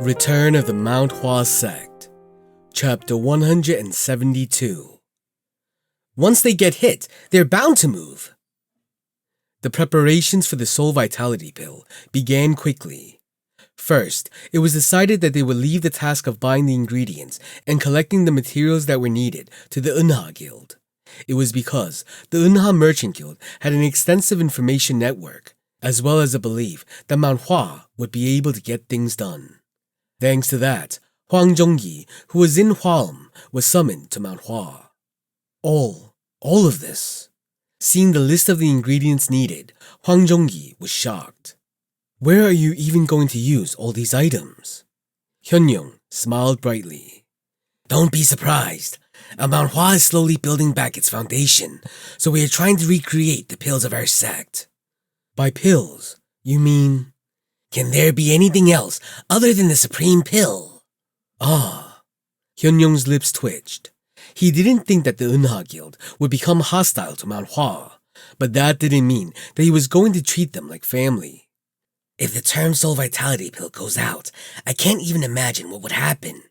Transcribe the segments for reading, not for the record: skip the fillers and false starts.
Return of the Mount Hua Sect, Chapter 172. Once they get hit, they're bound to move. The preparations for the soul vitality pill began quickly. First, it was decided that they would leave the task of buying the ingredients and collecting the materials that were needed to the Unha Guild. It was because the Unha Merchant Guild had an extensive information network, as well as a belief that Mount Hua would be able to get things done. Thanks to that, Hwang Jongyi, who was in Hwalm, was summoned to Mount Hua. All of this. Seeing the list of the ingredients needed, Hwang Jongyi was shocked. Where are you even going to use all these items? Hyunyoung smiled brightly. Don't be surprised. Mount Hua is slowly building back its foundation, so we are trying to recreate the pills of our sect. By pills, you mean? Can there be anything else other than the supreme pill? Ah. Hyunyoung's lips twitched. He didn't think that the Unha Guild would become hostile to Mount Hua, but that didn't mean that he was going to treat them like family. If the term soul vitality pill goes out, I can't even imagine what would happen.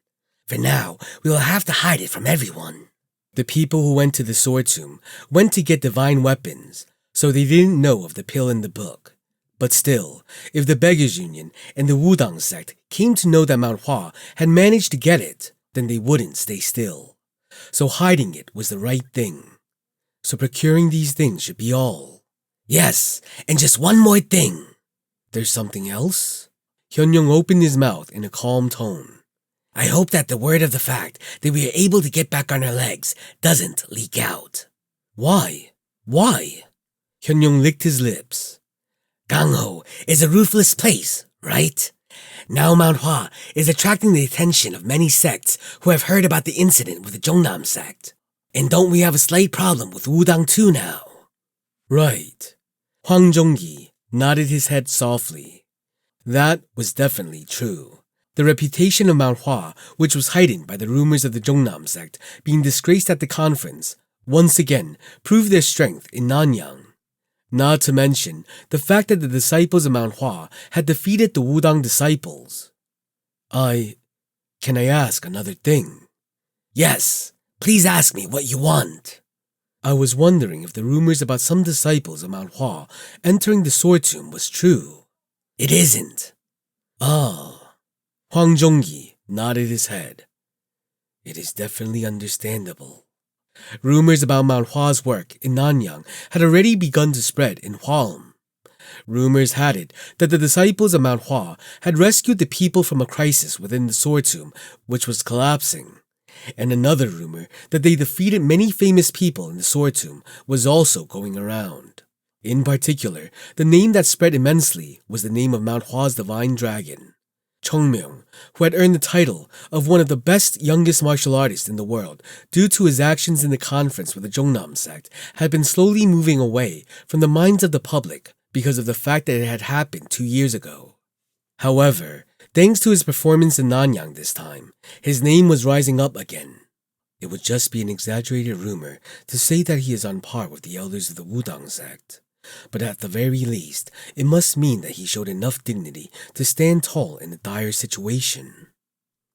For now, we will have to hide it from everyone. The people who went to the sword tomb went to get divine weapons, so they didn't know of the pill in the book. But still, if the Beggars Union and the Wudang sect came to know that Mount Hua had managed to get it, then they wouldn't stay still. So hiding it was the right thing. So procuring these things should be all. Yes, and just one more thing. There's something else? Hyunyoung opened his mouth in a calm tone. I hope that the word of the fact that we are able to get back on our legs doesn't leak out. Why? Hyunyoung licked his lips. Gangho is a ruthless place, right? Now Mount Hua is attracting the attention of many sects who have heard about the incident with the Jongnam sect. And don't we have a slight problem with Wudang too now? Right. Hwang Jongyi nodded his head softly. That was definitely true. The reputation of Mount Hua, which was heightened by the rumors of the Jongnam sect being disgraced at the conference, once again proved their strength in Nanyang. Not to mention the fact that the disciples of Mount Hua had defeated the Wudang disciples. Can I ask another thing? Yes, please ask me what you want. I was wondering if the rumors about some disciples of Mount Hua entering the sword tomb was true. It isn't. Ah. Hwang Jongyi nodded his head. It is definitely understandable. Rumors about Mount Hua's work in Nanyang had already begun to spread in Hwalm. Rumors had it that the disciples of Mount Hua had rescued the people from a crisis within the sword tomb, which was collapsing. And another rumor that they defeated many famous people in the sword tomb was also going around. In particular, the name that spread immensely was the name of Mount Hua's divine dragon, Chongmyeong, who had earned the title of one of the best youngest martial artists in the world due to his actions in the conference with the Jongnam sect, had been slowly moving away from the minds of the public because of the fact that it had happened 2 years ago. However, thanks to his performance in Nanyang this time, his name was rising up again. It would just be an exaggerated rumor to say that he is on par with the elders of the Wudang sect. But at the very least, it must mean that he showed enough dignity to stand tall in a dire situation.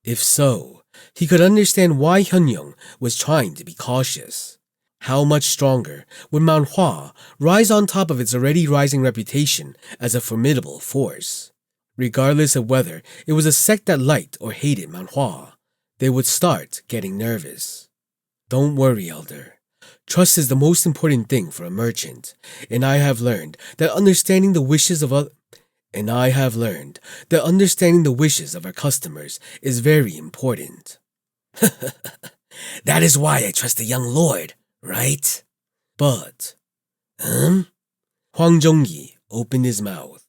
If so, he could understand why Hyunyoung was trying to be cautious. How much stronger would Mount Hua rise on top of its already rising reputation as a formidable force? Regardless of whether it was a sect that liked or hated Mount Hua, they would start getting nervous. Don't worry, Elder. Trust is the most important thing for a merchant, and I have learned that understanding the wishes of our customers is very important. That is why I trust the young lord, right? But, Hwang Jongyi opened his mouth.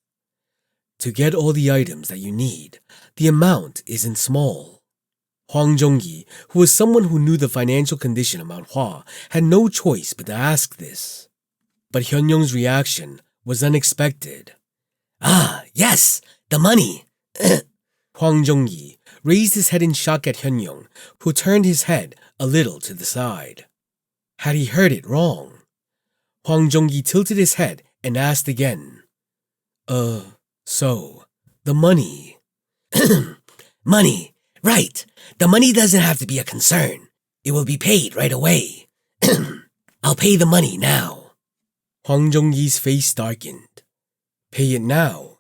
To get all the items that you need, the amount isn't small. Hwang Jongyi, who was someone who knew the financial condition of Mount Hua, had no choice but to ask this. But Hyunyoung's reaction was unexpected. Ah, yes, the money. Hwang Jongyi raised his head in shock at Hyunyoung, who turned his head a little to the side. Had he heard it wrong? Hwang Jongyi tilted his head and asked again. So, the money. Money. Right. The money doesn't have to be a concern. It will be paid right away. I'll pay the money now. Hwang Jong-gi's face darkened. Pay it now?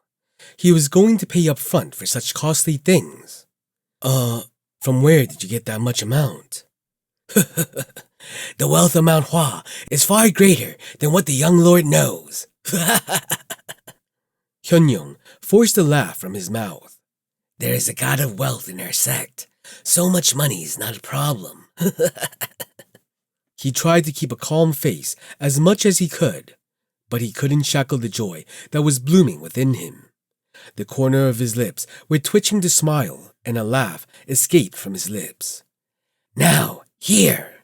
He was going to pay up front for such costly things. From where did you get that much amount? The wealth of Mount Hua is far greater than what the young lord knows. Hyun-young forced a laugh from his mouth. There is a god of wealth in our sect. So much money is not a problem. He tried to keep a calm face as much as he could, but he couldn't shackle the joy that was blooming within him. The corner of his lips were twitching to smile, and a laugh escaped from his lips. Now, here!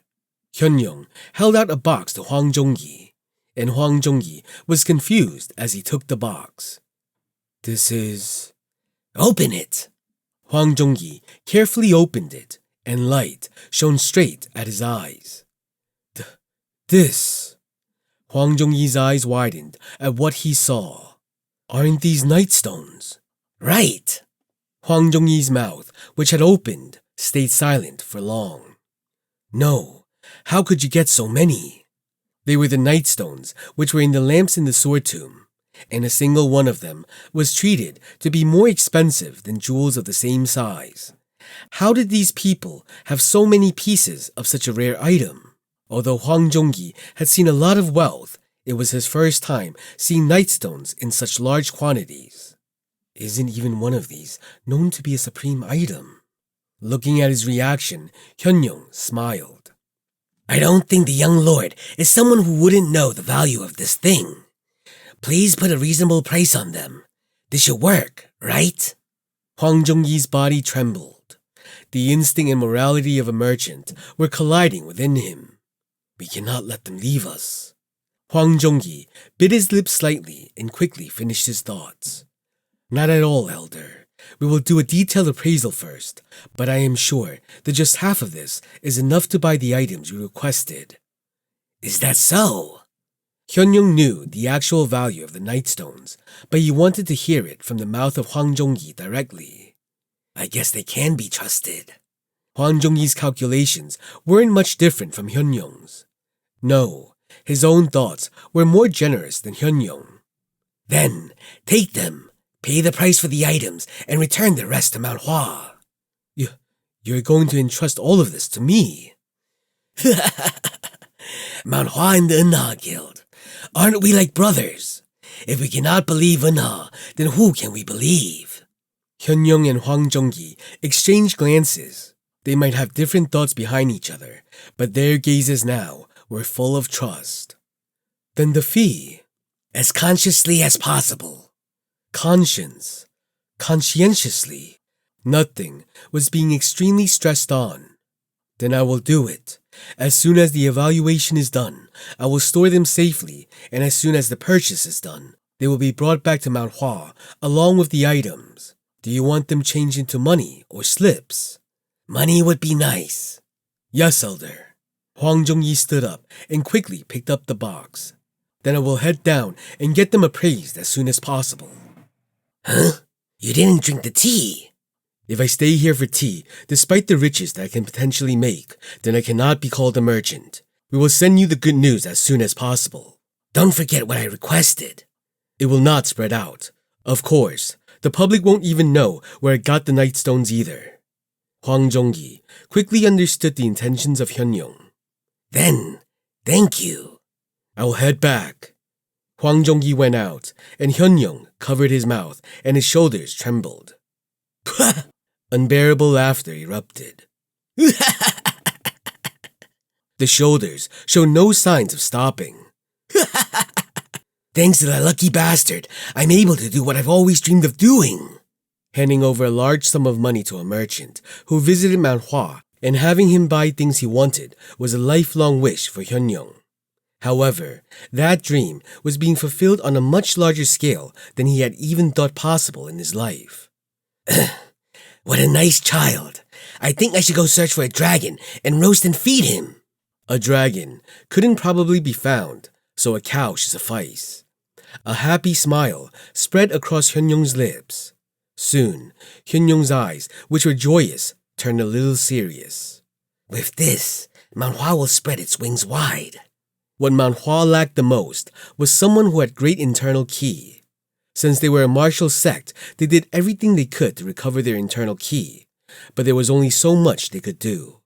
Hyun-young held out a box to Hwang Jong-gi, and Hwang Jong-gi was confused as he took the box. This is... Open it! Hwang Jong-gi carefully opened it, and light shone straight at his eyes. This... Hwang Jong-gi's eyes widened at what he saw. Aren't these nightstones? Right! Hwang Jong-gi's mouth, which had opened, stayed silent for long. No, how could you get so many? They were the nightstones which were in the lamps in the sword tomb, and a single one of them was treated to be more expensive than jewels of the same size. How did these people have so many pieces of such a rare item? Although Hwang Jong-gi had seen a lot of wealth, it was his first time seeing nightstones in such large quantities. Isn't even one of these known to be a supreme item? Looking at his reaction, Hyun-young smiled. I don't think the young lord is someone who wouldn't know the value of this thing. Please put a reasonable price on them. This should work, right? Hwang Jong-gi's body trembled. The instinct and morality of a merchant were colliding within him. We cannot let them leave us. Hwang Jong-gi bit his lips slightly and quickly finished his thoughts. Not at all, elder. We will do a detailed appraisal first, but I am sure that just half of this is enough to buy the items you requested. Is that so? Hyun-young knew the actual value of the nightstones, but he wanted to hear it from the mouth of Hwang Jong-gi directly. I guess they can be trusted. Hwang Jong-gi's calculations weren't much different from Hyun-young's. No, his own thoughts were more generous than Hyun-young. Then, take them, pay the price for the items, and return the rest to Mount Hua. You're going to entrust all of this to me? Mount Hua and the Unha Guild. Aren't we like brothers? If we cannot believe Unha, then who can we believe? Hyun-young and Hwang Jong-gi exchanged glances. They might have different thoughts behind each other, but their gazes now were full of trust. Then the fee? As consciously as possible. Conscience. Conscientiously. Nothing was being extremely stressed on. Then I will do it. As soon as the evaluation is done, I will store them safely, and as soon as the purchase is done, they will be brought back to Mount Hua along with the items. Do you want them changed into money or slips? Money would be nice. Yes, elder. Hwang Jong-gi stood up and quickly picked up the box. Then I will head down and get them appraised as soon as possible. Huh? You didn't drink the tea. If I stay here for tea, despite the riches that I can potentially make, then I cannot be called a merchant. We will send you the good news as soon as possible. Don't forget what I requested. It will not spread out. Of course, the public won't even know where I got the nightstones either. Hwang Jong-gi quickly understood the intentions of Hyun-young. Then, thank you. I will head back. Hwang Jong-gi went out, and Hyun-young covered his mouth and his shoulders trembled. Unbearable laughter erupted. The shoulders showed no signs of stopping. Thanks to that lucky bastard, I'm able to do what I've always dreamed of doing. Handing over a large sum of money to a merchant who visited Mount Hua and having him buy things he wanted was a lifelong wish for Hyun-young. However, that dream was being fulfilled on a much larger scale than he had even thought possible in his life. What a nice child. I think I should go search for a dragon and roast and feed him. A dragon couldn't probably be found, so a cow should suffice. A happy smile spread across Hyun-young's lips. Soon, Hyun-young's eyes, which were joyous, turned a little serious. With this, Mount Hua will spread its wings wide. What Mount Hua lacked the most was someone who had great internal ki. Since they were a martial sect, they did everything they could to recover their internal ki, but there was only so much they could do.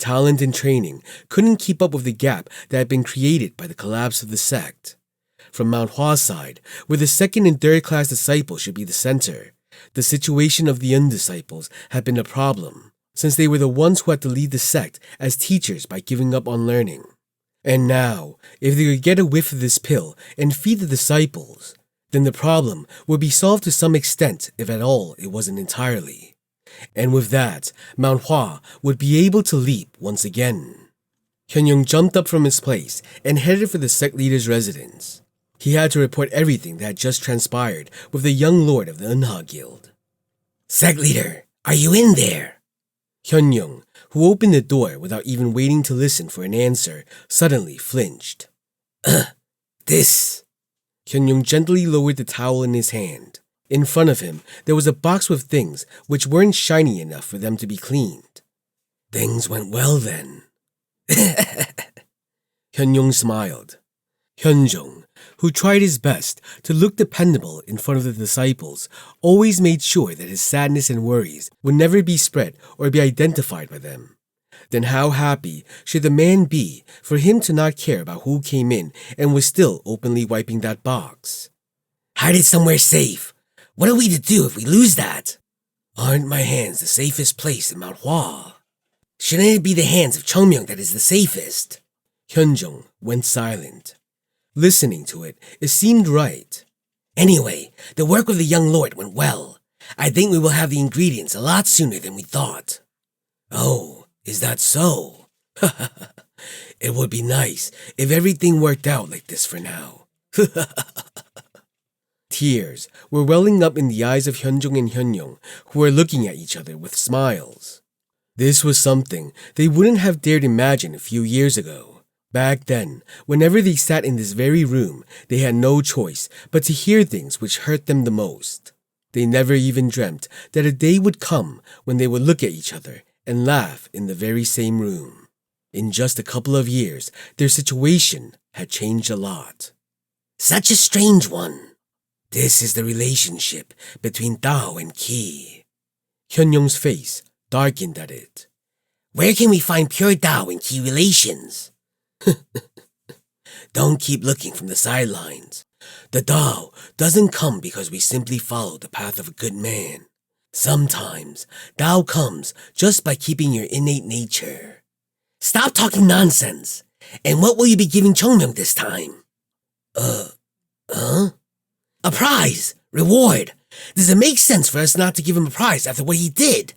Talent and training couldn't keep up with the gap that had been created by the collapse of the sect. From Mount Hua's side, where the second and third class disciples should be the center, the situation of the undisciples had been a problem, since they were the ones who had to lead the sect as teachers by giving up on learning. And now, if they could get a whiff of this pill and feed the disciples, then the problem would be solved to some extent, if at all it wasn't entirely. And with that, Mount Hua would be able to leap once again. Hyun-young jumped up from his place and headed for the sect leader's residence. He had to report everything that had just transpired with the young lord of the Eunha Guild. Sect leader, are you in there? Hyun-young, who opened the door without even waiting to listen for an answer, suddenly flinched. This. Hyun-young gently lowered the towel in his hand. In front of him, there was a box with things which weren't shiny enough for them to be cleaned. Things went well then. Hyun-young smiled. Hyun-jung, who tried his best to look dependable in front of the disciples, always made sure that his sadness and worries would never be spread or be identified by them. Then how happy should the man be for him to not care about who came in and was still openly wiping that box? Hide it somewhere safe. What are we to do if we lose that? Aren't my hands the safest place in Mount Hua? Shouldn't it be the hands of Chongmyung that is the safest? Hyun-jung went silent. Listening to it seemed right. Anyway, the work with the young lord went well. I think we will have the ingredients a lot sooner than we thought. Oh, is that so? It would be nice if everything worked out like this for now. Tears were welling up in the eyes of Hyun-jung and Hyun-young, who were looking at each other with smiles. This was something they wouldn't have dared imagine a few years ago. Back then, whenever they sat in this very room, they had no choice but to hear things which hurt them the most. They never even dreamt that a day would come when they would look at each other and laugh in the very same room. In just a couple of years, their situation had changed a lot. Such a strange one. This is the relationship between Tao and Qi. Hyun-young's face darkened at it. Where can we find pure Tao and Qi relations? Don't keep looking from the sidelines. The Tao doesn't come because we simply follow the path of a good man. Sometimes, Tao comes just by keeping your innate nature. Stop talking nonsense. And what will you be giving Chongmyung this time? A prize! Reward! Does it make sense for us not to give him a prize after what he did?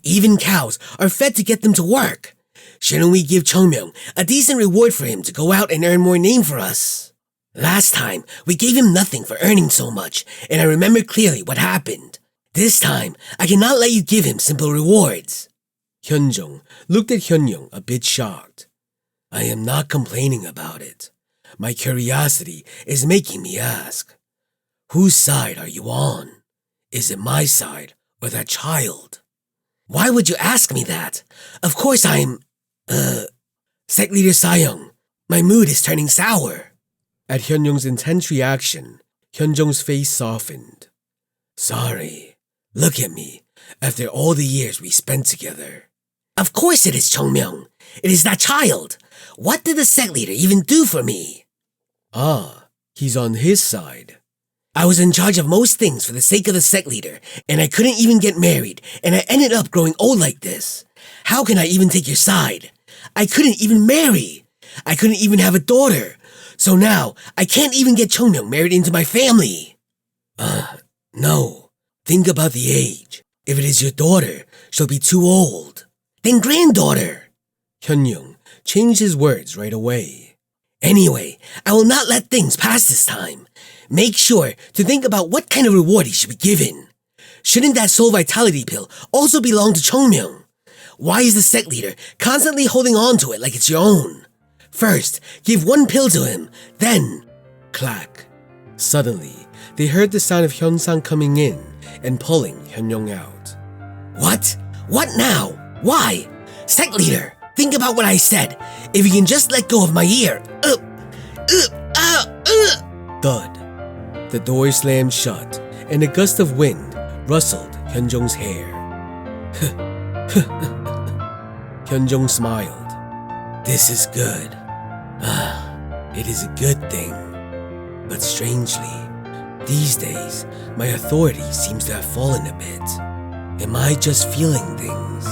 Even cows are fed to get them to work. Shouldn't we give Chongmyung a decent reward for him to go out and earn more name for us? Last time, we gave him nothing for earning so much, and I remember clearly what happened. This time, I cannot let you give him simple rewards. Hyun-jung looked at Hyun-young a bit shocked. I am not complaining about it. My curiosity is making me ask. Whose side are you on? Is it my side or that child? Why would you ask me that? Of course I'm... Sect Leader Sayong, my mood is turning sour. At Hyun-young's intense reaction, Hyun-jung's face softened. Sorry. Look at me, after all the years we spent together. Of course it is Chongmyung. It is that child. What did the sect leader even do for me? Ah, he's on his side. I was in charge of most things for the sake of the sect leader, and I couldn't even get married, and I ended up growing old like this. How can I even take your side? I couldn't even marry. I couldn't even have a daughter. So now, I can't even get Chongmyung married into my family. No. Think about the age. If it is your daughter, she'll be too old. Then granddaughter. Hyun-young changed his words right away. Anyway, I will not let things pass this time. Make sure to think about what kind of reward he should be given. Shouldn't that soul vitality pill also belong to Chongmyung? Why is the sect leader constantly holding on to it like it's your own? First, give one pill to him, then... Clack. Suddenly, they heard the sound of Hyun-sang coming in, and pulling Hyunyoung out. What? What now? Why? Sect leader, think about what I said. If you can just let go of my ear. Thud. The door slammed shut, and a gust of wind rustled Hyunjong's hair. Hyunjong smiled. This is good. It is a good thing. But strangely, these days, my authority seems to have fallen a bit. Am I just feeling things?